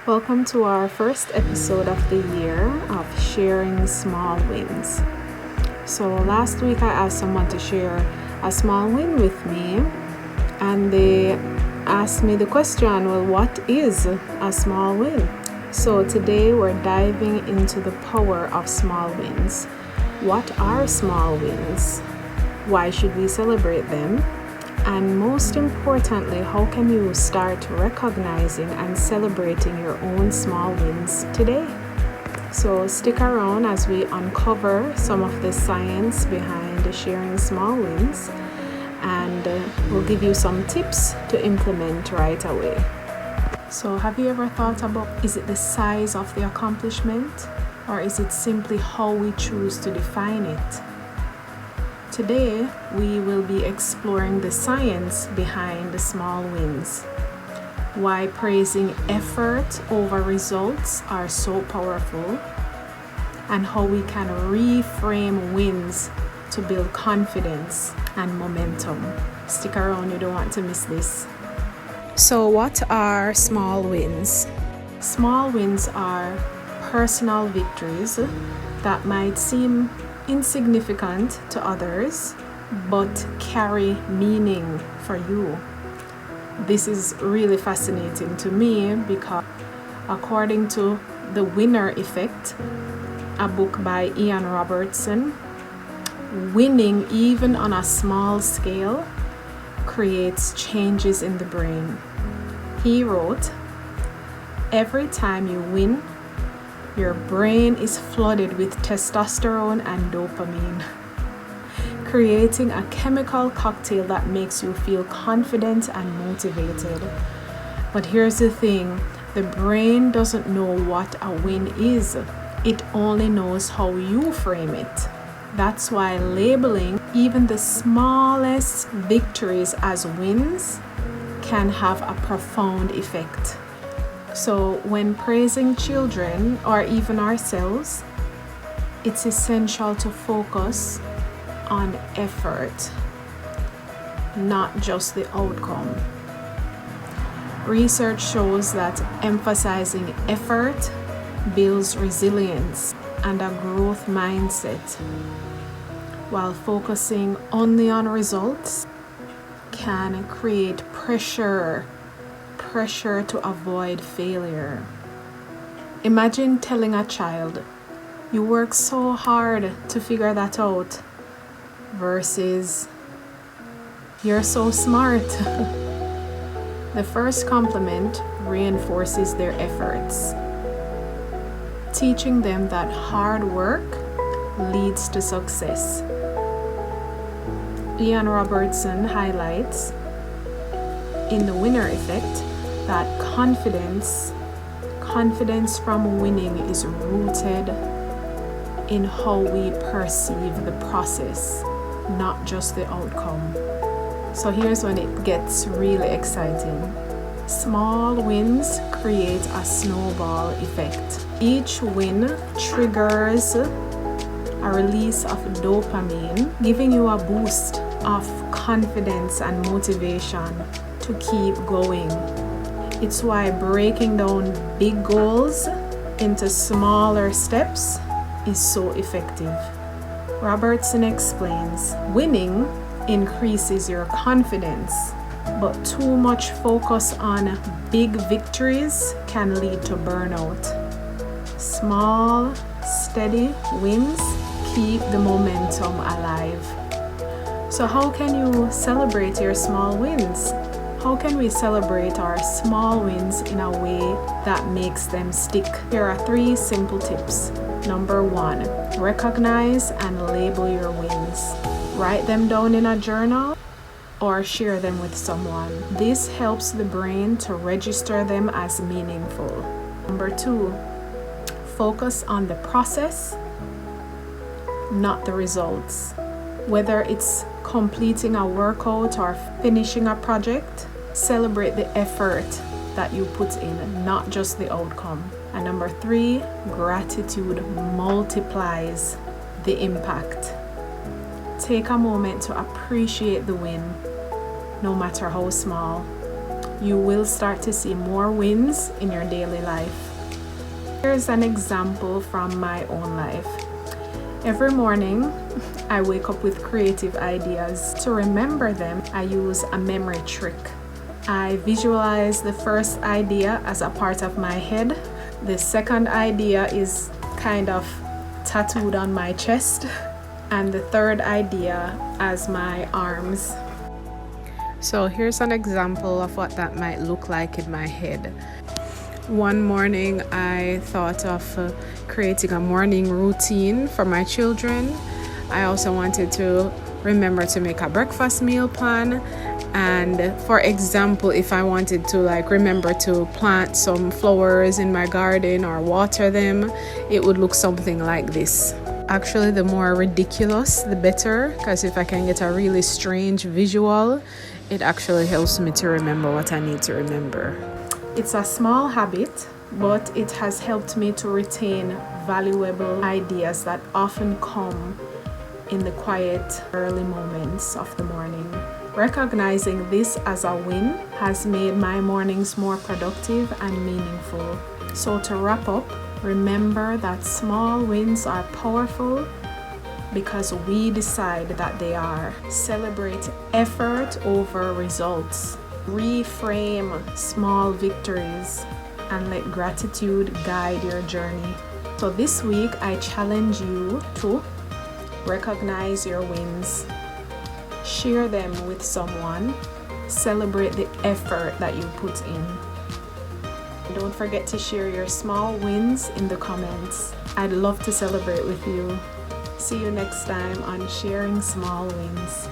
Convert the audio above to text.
Welcome to our first episode of the year of sharing small wins. So last week I asked someone to share a small win with me, and they asked me the question, well, what is a small win? So today we're diving into the power of small wins. What are small wins? Why should we celebrate them? And most importantly, how can you start recognizing and celebrating your own small wins today? So stick around as we uncover some of the science behind sharing small wins, and we'll give you some tips to implement right away. So have you ever thought about, is it the size of the accomplishment, or is it simply how we choose to define it? Today, we will be exploring the science behind the small wins, why praising effort over results are so powerful, and how we can reframe wins to build confidence and momentum. Stick around, you don't want to miss this. So what are small wins? Small wins are personal victories that might seem insignificant to others, but carry meaning for you. This is really fascinating to me because, according to The Winner Effect, a book by Ian Robertson, winning even on a small scale creates changes in the brain. He wrote, "Every time you win, your brain is flooded with testosterone and dopamine, creating a chemical cocktail that makes you feel confident and motivated." But here's the thing, the brain doesn't know what a win is. It only knows how you frame it. That's why labeling even the smallest victories as wins can have a profound effect. So when praising children or even ourselves, it's essential to focus on effort, not just the outcome. Research shows that emphasizing effort builds resilience and a growth mindset, while focusing only on results can create pressure to avoid failure. Imagine telling a child, "You work so hard to figure that out," versus, "You're so smart." The first compliment reinforces their efforts, teaching them that hard work leads to success. Ian Robertson highlights in The Winner Effect that confidence from winning is rooted in how we perceive the process, not just the outcome. So here's when it gets really exciting. Small wins create a snowball effect. Each win triggers a release of dopamine, giving you a boost of confidence and motivation to keep going. It's why breaking down big goals into smaller steps is so effective. Robertson explains, winning increases your confidence, but too much focus on big victories can lead to burnout. Small, steady wins keep the momentum alive. So how can you celebrate your small wins? How can we celebrate our small wins in a way that makes them stick? Here are 3 simple tips. Number 1, recognize and label your wins. Write them down in a journal or share them with someone. This helps the brain to register them as meaningful. Number 2, focus on the process, not the results. Whether it's completing a workout or finishing a project, celebrate the effort that you put in, not just the outcome. And number 3, gratitude multiplies the impact. Take a moment to appreciate the win, no matter how small. you will start to see more wins in your daily life. Here's an example from my own life. Every morning, I wake up with creative ideas. To remember them, I use a memory trick. I visualize the first idea as a part of my head. The second idea is kind of tattooed on my chest, and the third idea as my arms. So here's an example of what that might look like in my head. One morning I thought of creating a morning routine for my children. I also wanted to remember to make a breakfast meal plan. And for example, if I wanted to remember to plant some flowers in my garden or water them, it would look something like this. Actually, the more ridiculous, the better, because if I can get a really strange visual, it actually helps me to remember what I need to remember. It's a small habit, but it has helped me to retain valuable ideas that often come in the quiet, early moments of the morning. Recognizing this as a win has made my mornings more productive and meaningful. So to wrap up, remember that small wins are powerful because we decide that they are. Celebrate effort over results. Reframe small victories and let gratitude guide your journey. So this week, I challenge you to recognize your wins. Share them with someone. Celebrate the effort that you put in. Don't forget to share your small wins in the comments. I'd love to celebrate with you. See you next time on Sharing Small Wins.